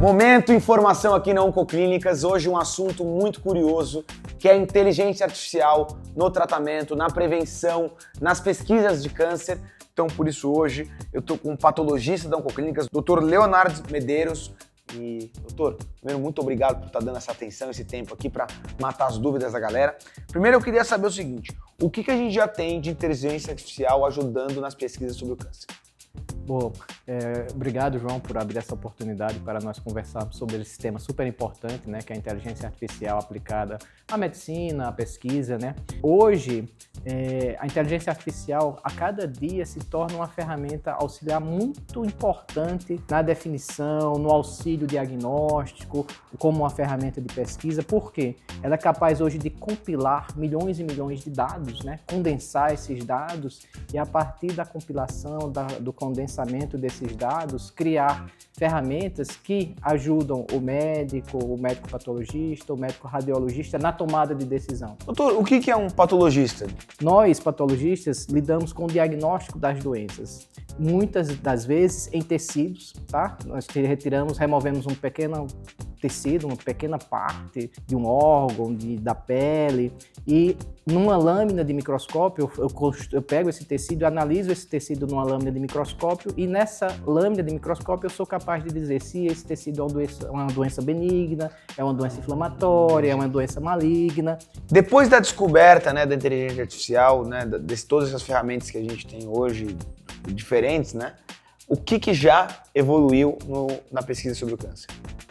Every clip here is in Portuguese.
Momento informação aqui na Oncoclínicas, hoje um assunto muito curioso, que é a inteligência artificial no tratamento, na prevenção, nas pesquisas de câncer. Então, por isso hoje eu estou com um patologista da Oncoclínicas, Dr. Leonardo Medeiros. E, doutor, primeiro, muito obrigado por estar dando essa atenção, esse tempo aqui para matar as dúvidas da galera. Primeiro, eu queria saber o seguinte, o que a gente já tem de inteligência artificial ajudando nas pesquisas sobre o câncer? Bom, obrigado, João, por abrir essa oportunidade para nós conversarmos sobre esse tema super importante, né, que é a inteligência artificial aplicada à medicina, à pesquisa, né? Hoje, a inteligência artificial, a cada dia, se torna uma ferramenta auxiliar muito importante na definição, no auxílio diagnóstico, como uma ferramenta de pesquisa. Por quê? Ela é capaz hoje de compilar milhões e milhões de dados, né? Condensar esses dados e, a partir da compilação, do condensamento desses dados, criar ferramentas que ajudam o médico patologista, o médico radiologista na tomada de decisão. Doutor, o que é um patologista? Nós, patologistas, lidamos com o diagnóstico das doenças. Muitas das vezes em tecidos, tá? Nós removemos um pequeno tecido, uma pequena parte de um órgão, da pele, e numa lâmina de microscópio, eu pego esse tecido, analiso esse tecido numa lâmina de microscópio, e nessa lâmina de microscópio eu sou capaz de dizer se esse tecido é uma doença benigna, é uma doença inflamatória, é uma doença maligna. Depois da descoberta, né, da inteligência artificial, né, de todas essas ferramentas que a gente tem hoje, diferentes, né, o que já evoluiu na pesquisa sobre o câncer?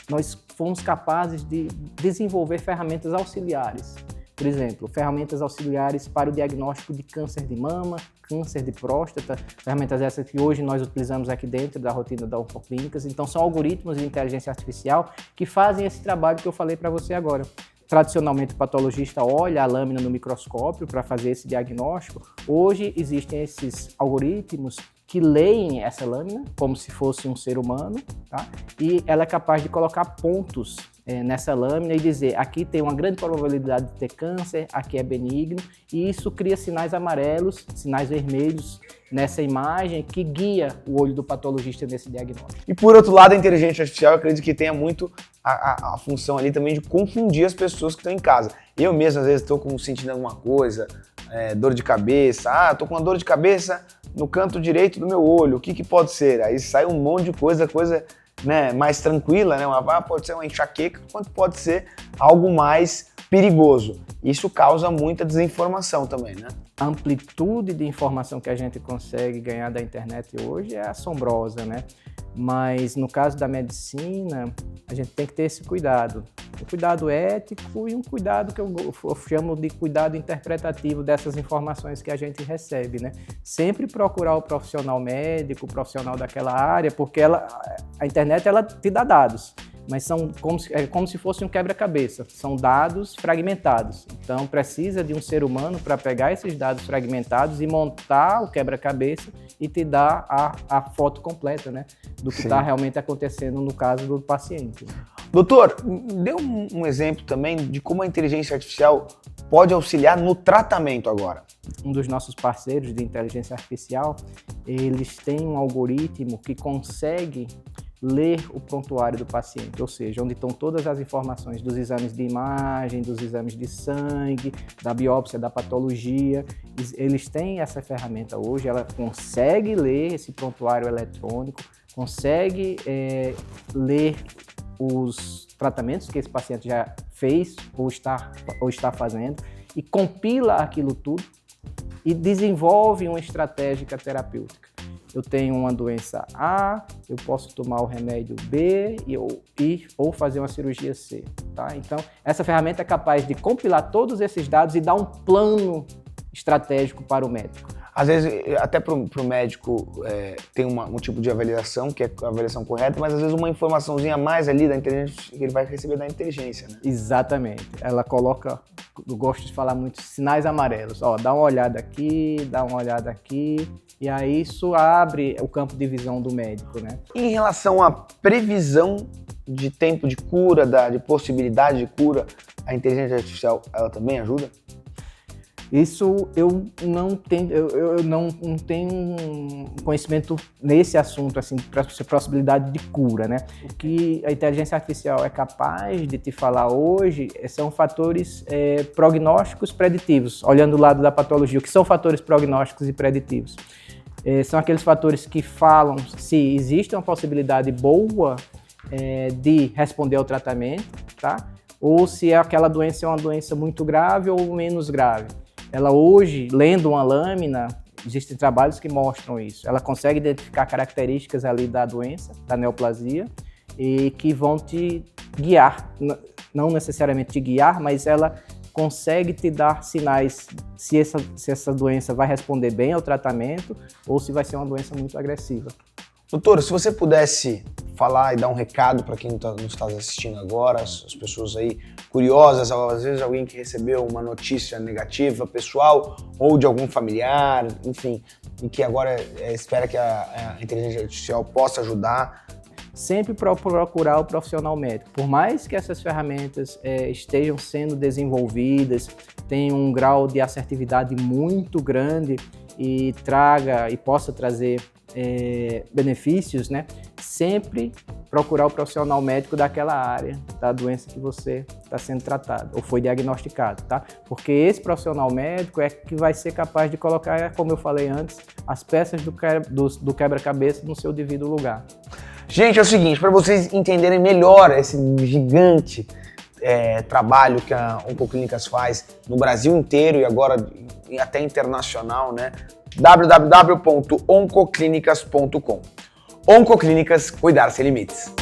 Nós fomos capazes de desenvolver ferramentas auxiliares. Por exemplo, ferramentas auxiliares para o diagnóstico de câncer de mama, câncer de próstata, ferramentas essas que hoje nós utilizamos aqui dentro da rotina da Oncoclínicas. Então, são algoritmos de inteligência artificial que fazem esse trabalho que eu falei para você agora. Tradicionalmente, o patologista olha a lâmina no microscópio para fazer esse diagnóstico. Hoje, existem esses algoritmos que leem essa lâmina como se fosse um ser humano, tá? E ela é capaz de colocar pontos nessa lâmina e dizer, aqui tem uma grande probabilidade de ter câncer, aqui é benigno, e isso cria sinais amarelos, sinais vermelhos nessa imagem que guia o olho do patologista nesse diagnóstico. E por outro lado, a inteligência artificial, eu acredito que tenha muito a função ali também de confundir as pessoas que estão em casa. Eu mesmo, às vezes, estou sentindo alguma coisa, dor de cabeça, estou com uma dor de cabeça no canto direito do meu olho, o que pode ser? Aí sai um monte de coisa, né, mais tranquila, né? Pode ser uma enxaqueca, quanto pode ser algo mais perigoso. Isso causa muita desinformação também, né? A amplitude de informação que a gente consegue ganhar da internet hoje é assombrosa, né? Mas no caso da medicina, a gente tem que ter esse cuidado. Um cuidado ético e um cuidado que eu chamo de cuidado interpretativo dessas informações que a gente recebe, né? Sempre procurar o profissional médico, o profissional daquela área, porque a internet ela te dá dados, mas são como se fosse um quebra-cabeça, são dados fragmentados. Então, precisa de um ser humano para pegar esses dados fragmentados e montar o quebra-cabeça e te dar a foto completa, né, do que está realmente acontecendo no caso do paciente. Doutor, dê um exemplo também de como a inteligência artificial pode auxiliar no tratamento agora. Um dos nossos parceiros de inteligência artificial, eles têm um algoritmo que consegue ler o prontuário do paciente, ou seja, onde estão todas as informações dos exames de imagem, dos exames de sangue, da biópsia, da patologia. Eles têm essa ferramenta hoje, ela consegue ler esse prontuário eletrônico, consegue ler os tratamentos que esse paciente já fez ou está fazendo e compila aquilo tudo e desenvolve uma estratégia terapêutica. Eu tenho uma doença A, eu posso tomar o remédio B ou fazer uma cirurgia C, tá? Então, essa ferramenta é capaz de compilar todos esses dados e dar um plano estratégico para o médico. Às vezes, até para o médico tem um tipo de avaliação, que é a avaliação correta, mas às vezes uma informaçãozinha a mais ali da inteligência, que ele vai receber da inteligência, né? Exatamente. Ela coloca, eu gosto de falar muito, sinais amarelos. Ó, dá uma olhada aqui, dá uma olhada aqui, e aí isso abre o campo de visão do médico, né? Em relação à previsão de tempo de cura, de possibilidade de cura, a inteligência artificial, ela também ajuda? Isso eu não tenho, eu não tenho um conhecimento nesse assunto, assim, para possibilidade de cura, né? O que a inteligência artificial é capaz de te falar hoje são fatores prognósticos preditivos, olhando o lado da patologia. O que são fatores prognósticos e preditivos? São aqueles fatores que falam se existe uma possibilidade boa de responder ao tratamento, tá? Ou se aquela doença é uma doença muito grave ou menos grave. Ela hoje, lendo uma lâmina, existem trabalhos que mostram isso. Ela consegue identificar características ali da doença, da neoplasia, e que vão te guiar, não necessariamente te guiar, mas ela consegue te dar sinais se essa doença vai responder bem ao tratamento ou se vai ser uma doença muito agressiva. Doutor, se você pudesse falar e dar um recado para quem nos está assistindo agora, as pessoas aí curiosas, às vezes alguém que recebeu uma notícia negativa pessoal ou de algum familiar, enfim, e que agora espera que a inteligência artificial possa ajudar. Sempre procurar o profissional médico. Por mais que essas ferramentas estejam sendo desenvolvidas, tenham um grau de assertividade muito grande e possa trazer benefícios, né? Sempre procurar o profissional médico daquela área da doença que você está sendo tratado ou foi diagnosticado, tá? Porque esse profissional médico é que vai ser capaz de colocar, como eu falei antes, as peças do quebra-cabeça no seu devido lugar. Gente, é o seguinte, para vocês entenderem melhor esse gigante trabalho que a Oncoclínicas faz no Brasil inteiro e agora até internacional, né? www.oncoclinicas.com. Oncoclínicas, cuidar sem limites.